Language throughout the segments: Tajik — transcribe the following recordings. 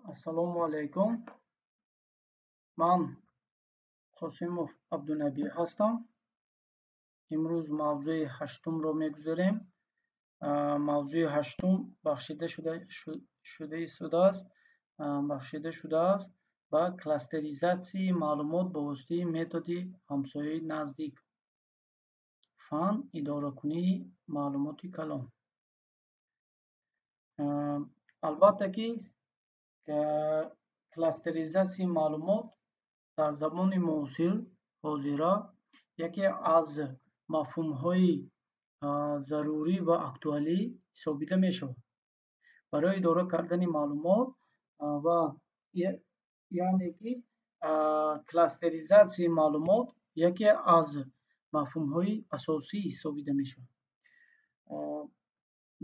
Ассалому алайкум. Ман Қосимов Абдунаби ҳастам. Имрӯз мавзӯи ҳаштумро мегузорем. Мавзӯи ҳаштум бахшида шудааст ба кластеризатсияи маълумот ба воситаи методи ҳамсояи наздик. Фан идоракунии маълумоти калон. Албатта ки кластеризатсияи маълумот дар забони муосир ҳозира яке аз мафҳумҳои зарурӣ ва актуалӣ ҳисобида мешавад. Барои идора кардани маълумот ва яъне ки кластеризатсияи маълумот яке аз мафҳумҳои асосӣ ҳисобида мешавад.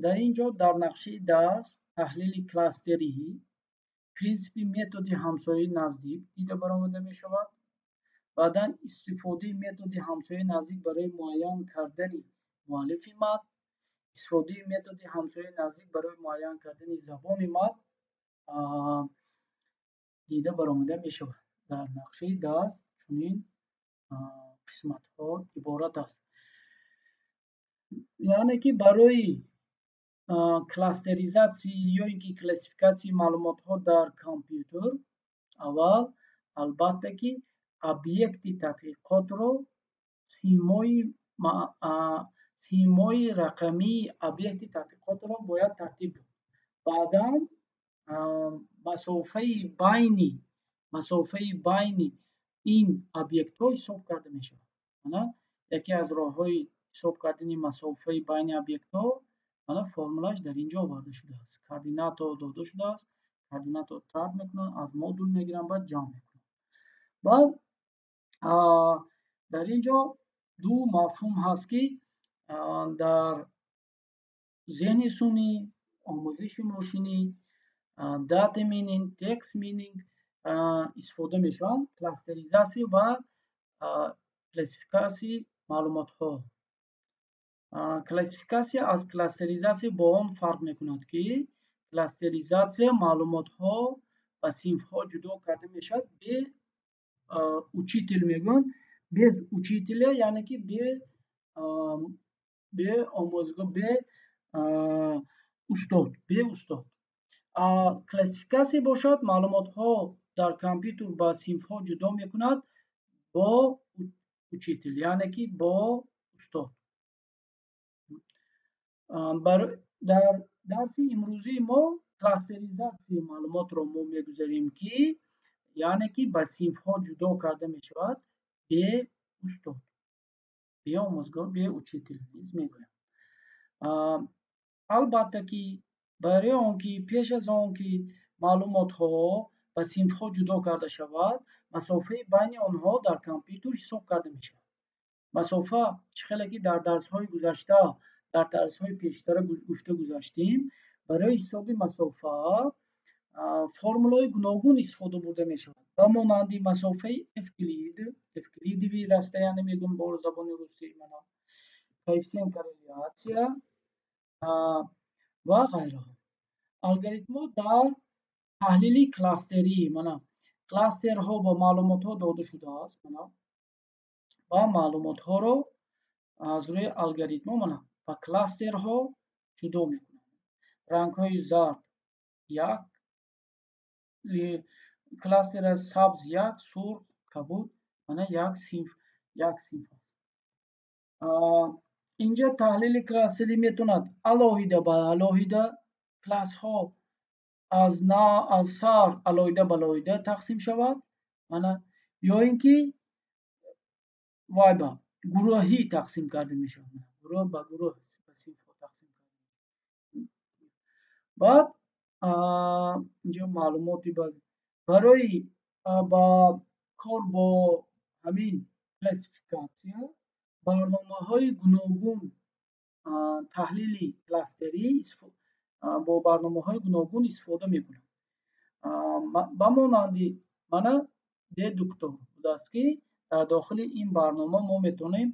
дар ин ҷо дар нақшаи даст таҳлили кластерӣ принсипи методи ҳамсояи наздик дида баромада мешавад. баъдан истифодаи методи ҳамсояи наздик барои муайян кардани муаллифи матн, истифодаи методи ҳамсояи наздик барои муайян кардани забони матн дида баромада мешавад. дар нақшаи даст чунин қисматҳо иборат аст. яъне ки барои кластеризатсия ё ин ки классификатсияи маълумотҳо дар компютер аввал албатта ки объекти тадқиқотро симои рақамии объекти тадқиқотро бояд тартиб дод. баъдан масофаи байни ин объектҳо ҳисоб карда мешавад. яке аз роҳҳои ҳисоб кардани масофаи байни объектҳо формулааш дар ин ҷо оварда шудааст. координатаҳо дода шудааст. координатаҳо тарк мекунанд, аз модул мегиранд, баъд ҷамъ мекунанд. баъд дар ин ҷо ду мафҳум ҳаст ки дар зеҳни сунъӣ, омӯзиши мошинӣ, data meaning, text meaning истифода мешаванд. кластеризатсия ва классификасияи маълумотҳо. классификасия аз кластеризатсия бо он фарқ мекунад ки кластеризатсия маълумотҳо ба синфҳо ҷудо карда мешавад бе учител мегӯянд. без учителя яъне ки бе омӯзгор, бе устод. классификасия бошад маълумотҳо дар компютер ба синфҳо ҷудо мекунад бо учител, яъне ки бо устод. дар дарси имрӯзии мо кластеризатсияи маълумотро мо мегузарем ки яъне ки ба синфҳо ҷудо карда мешавад бе устод, бе омӯзгор, бе учител низ мегӯям. албатта ки барои он ки пеш аз он ки маълумотҳо ба синфҳо ҷудо карда шавад, масофаи байни онҳо дар компютер ҳисоб карда мешавад. масофа чихеле ки дар дарсҳои гузашта, дар дарсҳои пештара гуфта гузаштем, барои ҳисоби масофа формулаҳои гуногун истифода бурда мешавад. ба монанди масофаи евклидови расстояние мегӯям бо забони русӣ, коэффициент корреляция ва ғайраҳо. алгоритмҳо дар таҳлили кластерӣ, кластерҳо ба маълумотҳо дода шудааст. ба маълумотҳоро аз рӯи алгоритмҳо ба кластерҳо ҷудо мекунанд. рангҳои зард як, кластера сабз як, сурх, кабуд як синф аст. инҷа таҳлили кластерӣ метавонад алоҳида ба алоҳида классҳо аз сар алоҳида ба алоҳида тақсим шавад, ё ин ки ба гурӯҳӣ тақсим карда мешавад. гурӯҳ ба гурӯҳ ба синфҳо тақсим карда мешавад. баъд инҷо маълумоти барои ба кор бо ҳамин классификатсия барномаҳои гуногун таҳлили кластерӣ бо барномаҳои гуногун истифода мекунанд. ба монанди дедуктор будааст ки дар дохили ин барнома мо метавонем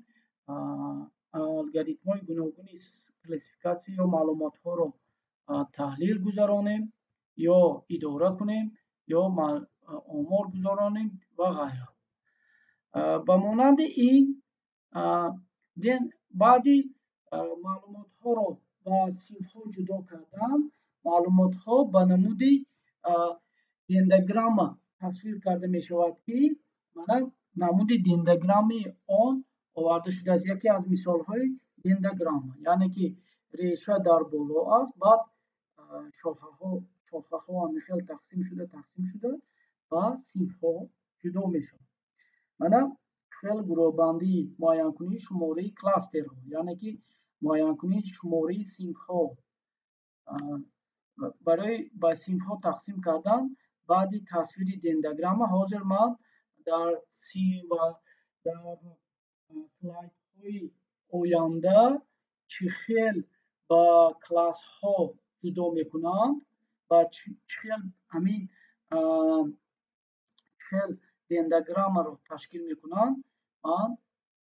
алгоритмҳои гуногуни классификатсия ё маълумотҳоро таҳлил гузаронем ё идора кунем ё омор гузаронем ва ғайра. ба монанди ин баъди маълумотҳоро ба синфҳо ҷудо кардан, маълумотҳо ба намуди дендаграмма тасвир карда мешавад, ки мана намуди дендаграмми он оварда шудааст. Яке аз мисолҳои дендаграмма, яъне ки реша дар боло аст, баъд шохаҳо ҳамихел тақсим шуда ба синфҳо ҷудо мешавад. мана хел гурӯҳбандии муайянкунии шумораи кластерҳо, яъне ки муайянкунии шумораи синфҳо барои ба синфҳо тақсим кардан баъди тасвири дендаграмма. Ҳозир ман дар слайдҳои оянда чӣ хел ба классҳо ҷудо мекунанд ва чӣ хел ҳамин чӣ хел дендаграммаро ташкил мекунанд, ман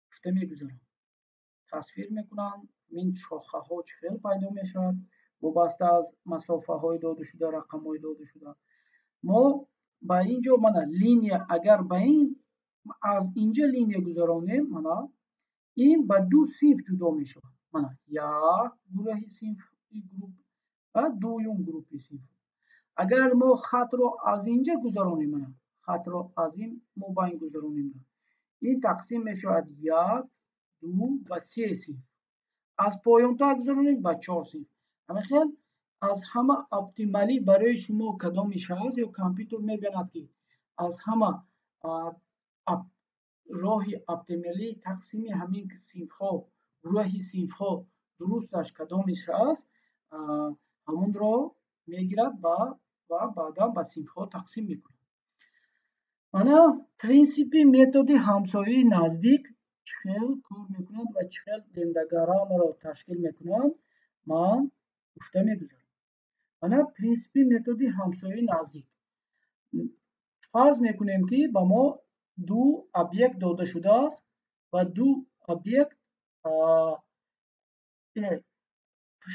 гуфта мегузарам. Тасвир мекунанд, ин шохаҳо чӣ хел пайдо мешавад вобаста аз масофаҳои додашуда, рақамҳои додашуда. Мо ба ин ҷо мана линия, агар ба ин аз инҷа линия гузаронем, мана ин ба ду синф ҷудо мешавад. Мана як гурӯҳи синфи групп ва дуюм группи синф. Агар мо хатро аз инҷа гузаронем, мана хатро аз ин мобайн гузаронем, ин тақсим мешавад як, ду ва се синф. аз поёнтар гузаронем ба 4 синф. ҳамин аз ҳама оптималӣ барои шумо кадомиш ҳаст, ё компютер мебинад ки аз ҳама роҳи оптималии тақсими ҳамин синфҳо, гурӯҳи синфҳо дурусташ кадомиш ҳаст, ҳамонро мегирад ва баъдан ба синфҳо тақсим мекунад. мана принсипи методи ҳамсояи наздик чӣ хел кор мекунад ва чӣ хел дендаграммаро ташкил мекунад, ман гуфта мегузарам. мана принсипи методи ҳамсояи наздик. фарз мекунем ки ба мо ду объект дода шудааст ва ду объект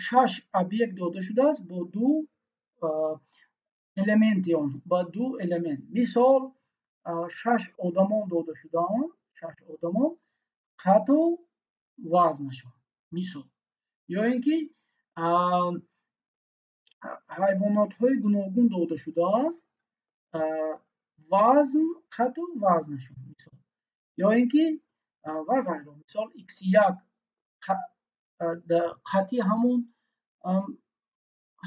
6 объект дода шудааст бо ду элементи он, ба ду элемент. Мисол 6 одамон дода шудаанд, 6 одамон қаду вазнашон, мисол. ё ин ки ҳайвонотҳои гуногун дода шудааст, вазн, қаду вазнашон, мисол. ё ин ки ва ғайро. Мисол x1 қати ҳамон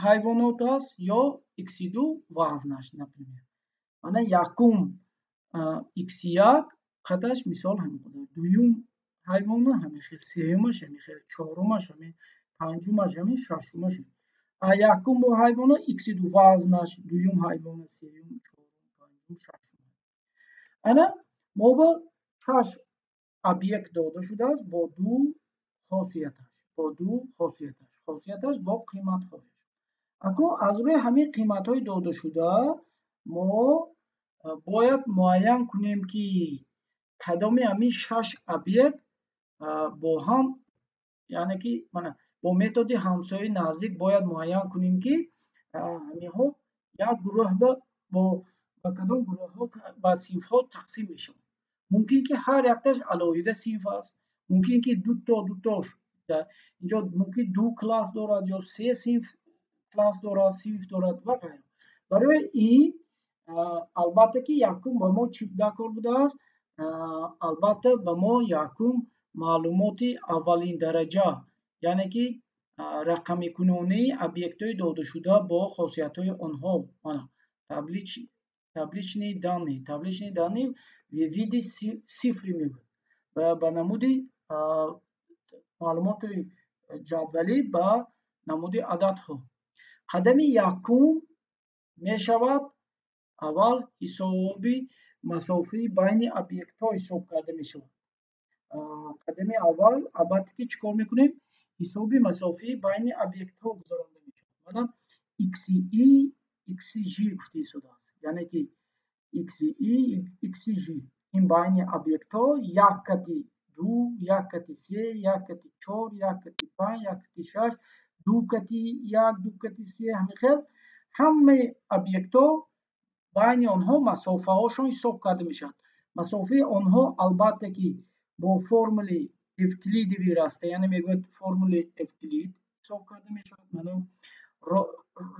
ҳайвонот аст, ё x2 вазнаш, например. мана якум x1 қадаш мисол ҳамин қадар, дуюм ҳайвона ҳамин хел, сеюмаш ҳамин хел, чорумаш ҳамин, панҷумаш ҳамин, шашумаш ҳамин. якум бо ҳайвона x2 вазнаш, дуюм ҳайвона, сеюм, чорум, панҷум, шашум. ана мо ба 6 объект дода шудааст бо ду хосияташ, хосияташ бо қиматҳояш. акнун аз рӯи ҳамин қиматҳои додашуда мо бояд муайян кунем ки кадоми ҳамин 6 объект бо ҳам, яъне ки мана бо методи ҳамсояи наздик бояд муайян кунем ки ҳаминҳо як гурӯҳ ба кадом гурӯҳҳо ба синфҳо тақсим мешаванд. мумкин ки ҳар якташ алоҳида синф аст, мумкин ки дутош инҷо мумкин 2 класс дорад ё 3 синф класс дорад, синф дорад ва ғайра. барои ин албатта ки якум ба мо чӣ дакор будааст? албатта ба мо якум маълумоти аввалин дараҷа, яъне ки рақамикунонаи объектҳои додашуда бо хосиятҳои онҳо, табличные данные в виде цифри мебud, ба намуди маълумоти ҷадвалӣ ба намуди ададҳо. қадами якум мешавад аввал ҳисоби масофаи байни объектҳо ҳисоб карда мешавад. қадами аввал албатта ки чӣ кор мекунем? ҳисоби масофаи байни объектҳо гузаронда мешавад. мана xi xg гуфта истодааст, яъне ки xi xg ин байни объектҳо 1 кати 2, 1 кати 3, 1 кати 4, 1 кати 5, 1 кати 6, 2 кати 1, 2 кати 3, ҳамин хел ҳамаи объектҳо байни онҳо масофаҳошон ҳисоб карда мешавад. масофаи онҳо албатта ки бо формули евклидови раста, яъне мегӯяд формули евклид ҳисоб карда мешавад.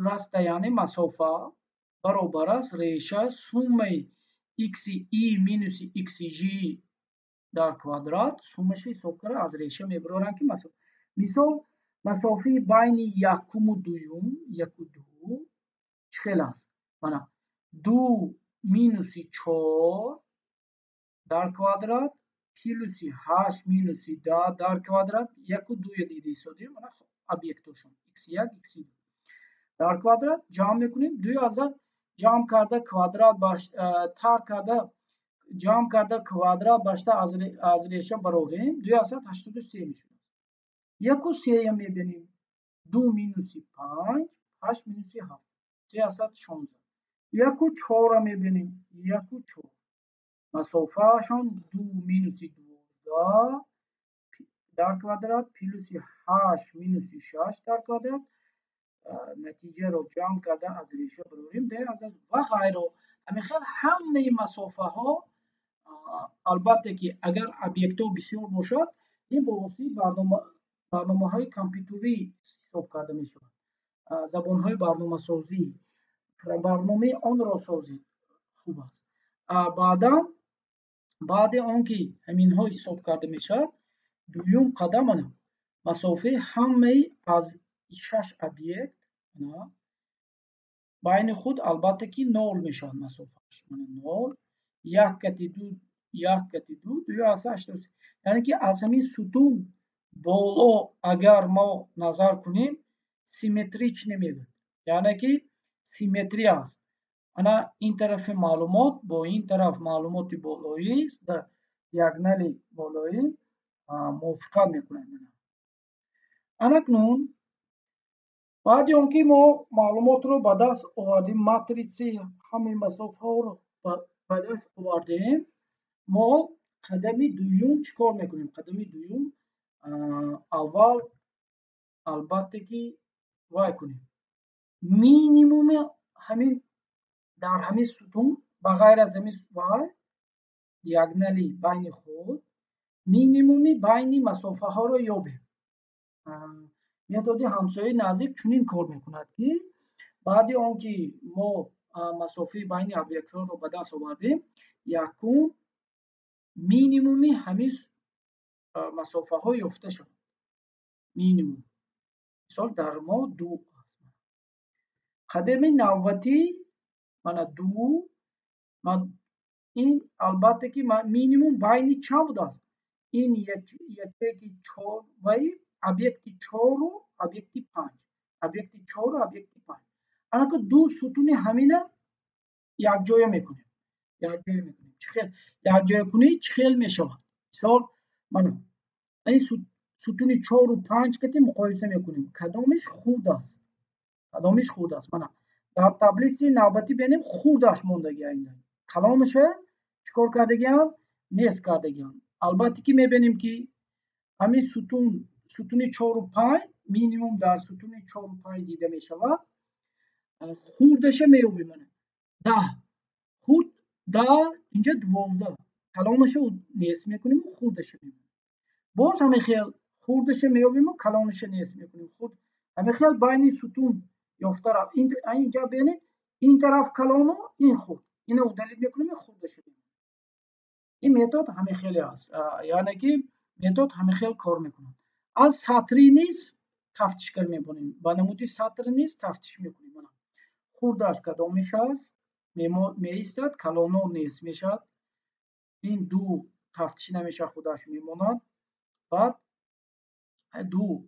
раста яъне масофа баробар аст реша суммаи xi минуси xj дар квадрат, суммаши ҳисоб карда аз реша мебароранд ки мисол масофаи байни якуму дуюм яку ду чӣ хел аст? Мана 2 минуси 4 дар квадрат плюси 8 минуси 10 дар квадрат яку дуя дида ҳисобием, мана объектошон x1 x2 дар квадрат ҷамъ мекунем. дуя аза ҷамъ карда квадрат тар карда ҷамъ карда квадрат башта аз реша барорем 283 мешавад. яку сеям мебинем 2 минуси 5 8 минуси 7 316. яку чора мебинем яку 4 масофаашон 2 минуси 12 дар квадрат плюси 8 минуси 6 дар квадрат натиҷаро ҷамъ карда аз реша барорем ва ғайро. ҳамин ҳамаи масофаҳо албатта ки агар объектҳо бисёр бошад ин бо воситаи барномаҳои компютерӣ ҳисоб карда мешавад. забонҳои барномасозӣ барномаи онро созед хуб аст. баъдан баъди он ки ҳаминҳо ҳисоб карда мешавад дуюм қадам масофаи ҳамаи аз 6 объект байни худ албатта ки 0 мешавад. масофааш 0 1 кати 2 1 кати 2 283. яъне ки аз ҳамин сутун боло агар мо назар кунем симметрич намебud, яъне ки симметрия аст. ана ин тарафи маълумот бо ин тараф маълумоти болоӣ диагонали болоӣ мувофиқат мекунанд. анакнун баъди он ки мо маълумотро ба даст овардем, матрисаи ҳамаи масофаҳоро ба даст овардем, мо қадами дуюм чӣ кор мекунем? қадами дуюм аввал албатта ки вай кунем минимуми ҳамин дар ҳамин сутун ба ғайр аз ҳамин вай диагонали байни худ минимуми байни масофаҳоро ёбем. методи ҳамсояи наздик чунин кор мекунад ки баъди он ки мо масофаи байни объектҳоро ба даст овардем якум минимуми ҳамин масофаҳо ёфта шавад. минимум мисол дар мо 2 аст. қадами навбатӣ мана 2 ин албатта ки минимум байни чанд будааст? ин ячейки 4 ваи объекти 4 объекти 5 объекти 4 объекти 5 анако 2 сутуни ҳамина якҷоя мекунем. якҷоякунӣ чӣ хел мешавад? мисол мана ин сутуни 4 و 5 кати муқоиса мекунем. кадомиш хурд аст? кадомиш хурд аст? мана дар таблиси навбатӣ бинем хурдаш мондагианд. калонаша чӣ кор кардагианд? нест кардагианд. албатта ки мебинем ки ҳамин сутуни 4 و 5 минимум дар сутуни 4 و 5 дида мешавад. хурдаша меёбем 10 хурд 10 инҷа 12 калонаша нест мекунем хурдаша меёбем. боз ҳамин хел хурдаша меёбем калонаша нест мекунем. хурд ҳамин хел байни сутун ёфта рафт. инҷа бинед ин тараф калону ин хурд ина удалид мекунем хурдаша меёбем. ин метод ҳамин хеле аст, яъне ки метод ҳамин хел кор мекунад. аз сатрӣ низ тафтишкар мебонем. ба намуди сатр низ тафтиш мекунем. хурдаш кадомиш аст? меистад, калоно нест мешавад. ин 2 тафтиш намешавад, худаш мемонад. баъд 2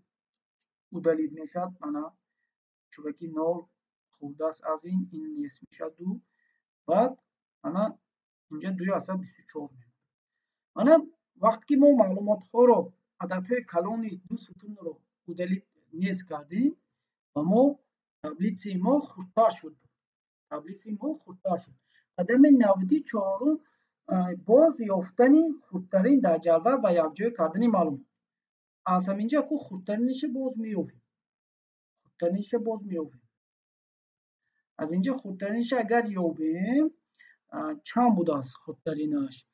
удалид мешавад. мана чӯбаки 0 хурдаст аз ин нест мешавад 2. баъд мана инҷа 224 мемонад. мана вақте ки мо маълумотҳоро ададҳои калони 2 сутунро удалид нест кардем ва мо таблицаи мо хурдтар шуд. таблицаи мо хурдтар шуд. қадами 94 боз ёфтани хурдтарин дар ҷадвал ва якҷоя кардани маълумот. аз ҳаминҷа ку хурдтариниша боз меёбем. از اینجا خردترینش اگر یابیم چند بوده است خردترینش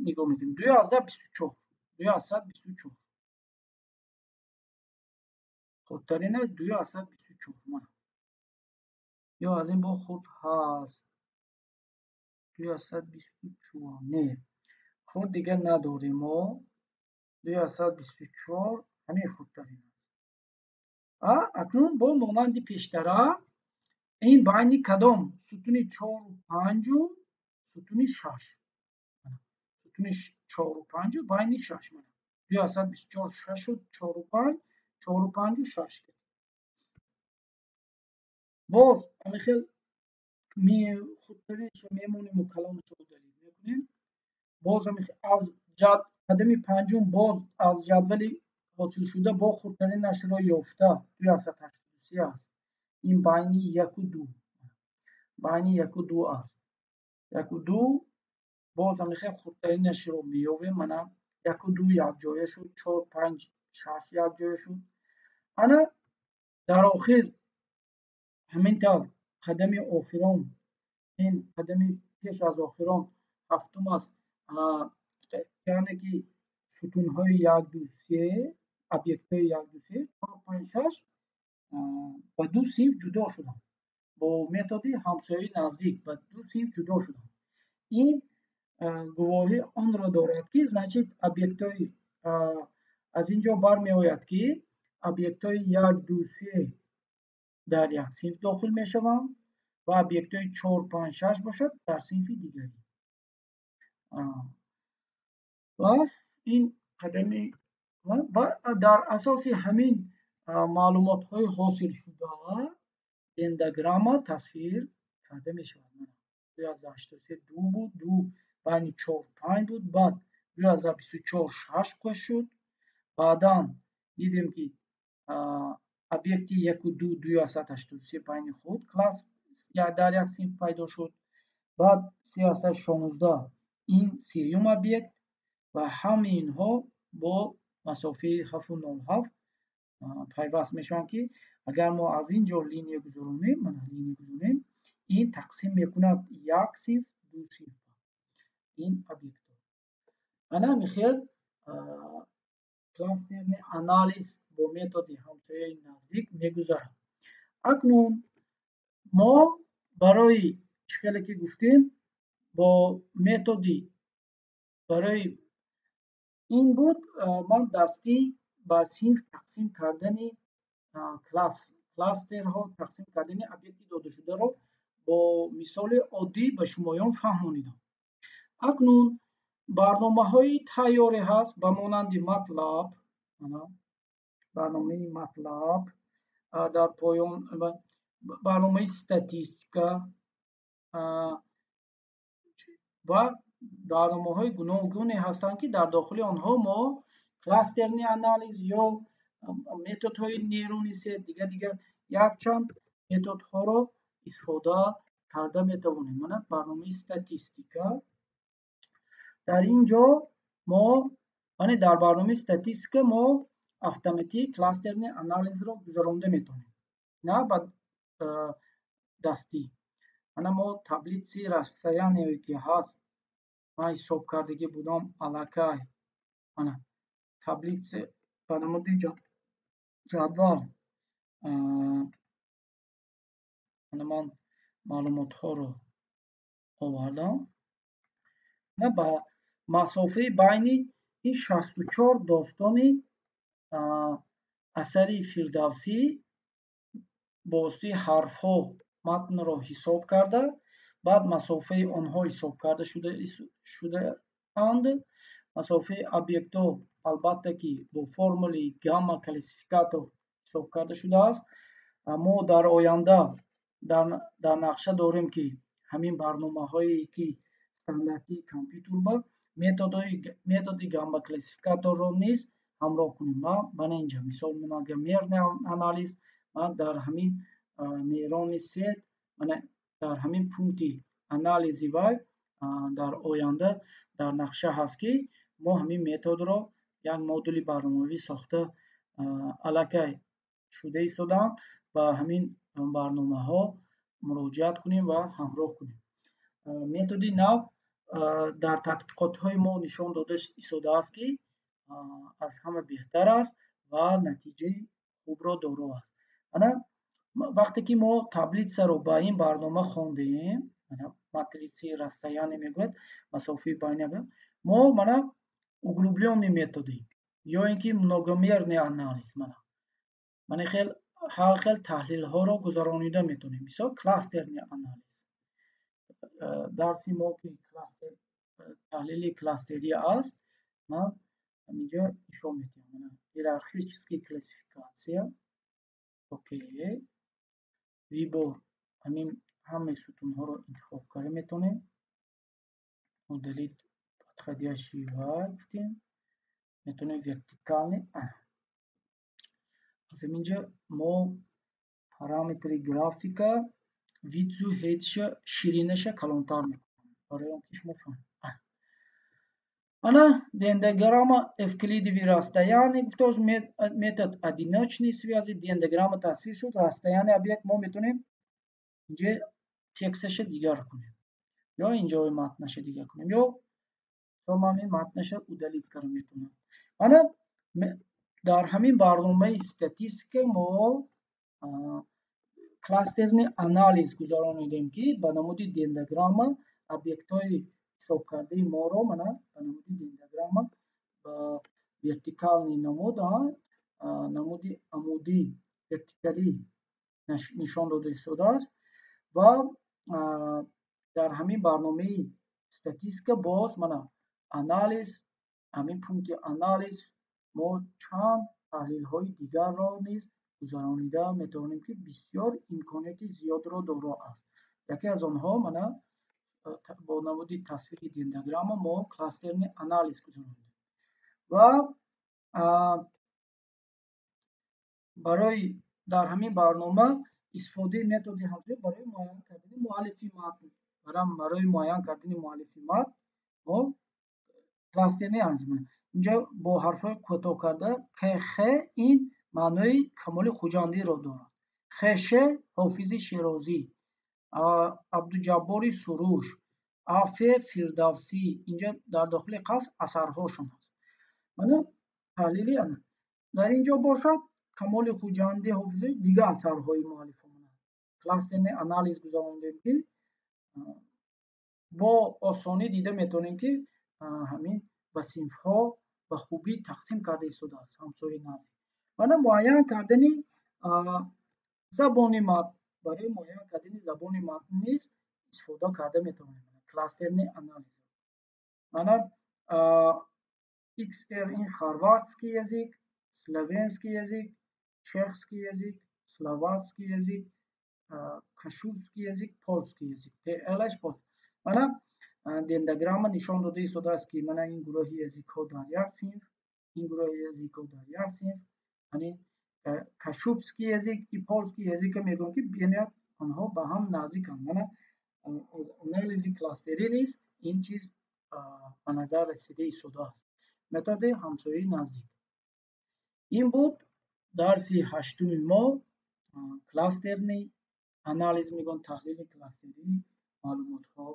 نگاه میکنیم 224 224 خردترینش 224 mana یا از این با خود هست 224 نه خود دیگه نداریم ما 224 همین خردترین است اکنون با مانند پیشتر این بین کدام ستون 4 و 5 و ستون 6 ستون 4 و 5 و بین 6 mana 224 6 و 4 و 5 4 و 5 و 6 باز خیلی خودترینش میمونیم و کلامش رو دلیل میکنیم باز از قدم پنجم باز از جدول حاصل شده با خردترینش را یافته 283 است این بین 1 و 2 بین 1 و 2 است 1 و 2 باز خیلی خردترینش رو مییابیم من 1 و 2 یک جایه شد 4 5 6 یک جایه شد انا در آخر همینطور قدم آخران این قدم پیش از آخران هفتم است یعنی که ستون های 1 2 3 ابیکت های 1 2 3 4 5 6 با دو صنف جدا شدن با متد همسایه نزدیک با دو صنف جدا شدن این گواهی آن را دارد که значит ابیکت های از اینجا برمی آید که ابیکت های 1 2 3 در یک صنف داخل می شوند و ابیکت های 4 5 6 باشد در صنف دیگری و این قدمی در اساس همین معلومات های حاصل شده دندگرام تصویر کرده می شود 2083 2 بود 2 بین 4 5 بود بعد 2024 6 کش شد بعدا دیدیم که объект 1 و 2 283 بین خود کلاس یا در یک صنف پیدا شد بعد 316 این سیوم объект و همه اینها با مسافه 707 پیوست میشوند که اگر ما از اینجا لینیه گذاریم این تقسیم میکند یک صنف دو صنف این объект انا میخواد کلاسترن آنالیز با متد همسایه نزدیک میگذارم اکنون ما برای چخیلی که گفتیم با متدی برای این بود من دستی با صنف تقسیم کردنی کلاسترها تقسیم کردنی объект داده شده رو با مثال عادی به شمایان فهمانیدم اکنون برنامه های تیاری هست به مانند مطلب برنامه مطلب در پایان برنامه استاتیستیکا و برنامه های گوناگونی هستند که در داخل آنها ما کلاسترنی آنالیز یا متد های نیرونی سه دیگه یک چند متد ها رو استفاده کرده میتوانیم من برنامه استاتیستیکا در اینجا ما در برنامه استاتیستیکا ما اتوماتیک کلاسترنی آنالیز رو گذرانده میتونیم نه با دستی ما تابلیت رسایانی که هست ما حساب کردگی بودم علاکای تابلیت برنامه جدول من معلومات ها رو آوردم نه با مسافه بین این 64 داستانی اثری فردوسی با واسطه حرف ها متن را حساب کرده بعد مسافه آنها حساب کرده شده اند مسافه объект ها البته که با فرمولی گاما کلاسیفیکاتور حساب کرده شده است ما در آینده در نقشه داریم که همین برنامه هایی که استانداردی کامپیوتر با متد گاما کلاسیفیکاتور رو نیز همراه کنیم من اینجا مثال مناگمیر آنالیز من در همین نیرون سیت من در همین پونتی آنالیزی وای در آینده در نقشه هست که ما همین متد رو یک مدل برنامه‌ای ساخته الکی шуда истоданд ба ҳамин барномаҳо муроҷиат кунем ва ҳамроҳ кунем. методи нав дар тадқиқотҳои мо нишон дода истодааст, ки аз ҳама беҳтар аст ва натиҷаи хубро доро аст. вақте ки мо таблитсаро ба ин барнома хондем, матриси расстояния мегӯяд, масофаи байни, мо углублённый методи ё ин ки многомерный анализ, ҳар хел таҳлилҳоро гузаронида метавонем. Мисол кластерный анализ. дарси мо ки таҳлили кластерӣ аст, ман ҳаминҷо нишон медиҳам. иерархическая классификация. окей. вибор ҳамин ҳамаи сутунҳоро интихоб карда метавонем. удалить подходящий гуфтем. метавонем вертикальный. аз ҳаминҷо мо параметри графика видзу ҳейтша ширинаша калонтар мекунем. барои он ки шумо фаҳмед. дендограмма эвклидови расстояния гуфтааст. метод одиночной связи. дендограмма тасвир шуд. расстояние объект мо метавонем инҷа тексташа дигар кунем, ё инҷои матнаша дигар кунем, ё ман матнаша удалит карда метавонам. дар ҳамин барномаи статистика мо кластерный анализ гузаронидем, ки ба намуди дендограмма объектҳои ҳисобкардаи моро ба намуди дендограмма ба вертикални намуд, намуди амудӣ вертикалӣ нишон дода истодааст. ва дар ҳамин барномаи статистика боз анализ, ҳамин пункти анализ мо чанд таҳлилҳои дигарро низ гузаронида метавонем, ки бисёр имконияти зиёдро доро аст. яке аз онҳо бо намуди тасвири дендограмма мо кластерный анализ гузаронидем. ва барои дар ҳамин барнома истифодаи методи ҳамзои барои муайян кардани муаллифи матн. барои муайян кардани муаллифи матн мо кластерный анализ мекунем. инҷа бо ҳарфҳои кӯтоҳ карда КХ ин маънои Камоли Хуҷандиро дорад. ХШ Ҳофизи Широзӣ, Абдуҷаббори Суруш, АФ Фирдавсӣ. инҷа дар дохили қавс асарҳошон аст. таҳлили дар инҷо бошад Камоли Хуҷандӣ Ҳофизи дигар асарҳои муаллифон. кластерный анализ гузарондем, ки бо осонӣ дида метавонем, ки ҳамин ба синфҳо ба хубӣ тақсим карда истодааст. ҳамсои наздик. муайян кардани забони матн. барои муайян кардани забони матн низ истифода карда метавонем. кластерный анализ. XR ин хорватский язык, словенский язык, чехский язык, словацкий язык, кашубский язык, польский язык. PLH пол. дендограмма нишон дода истодааст, ки ин гурӯҳи языкҳо дар як синф, ин гурӯҳи языкҳо дар як синф. кашубский язык и польский языка мегӯям, ки бинёяд онҳо ба ҳам наздиканд. аз анализи кластерӣ низ ин чиз ба назар расида истодааст. методи ҳамсоии наздик. ин буд дарси 8-уми мо. кластерный анализ мегӯям, таҳлили кластерӣ маълумотҳо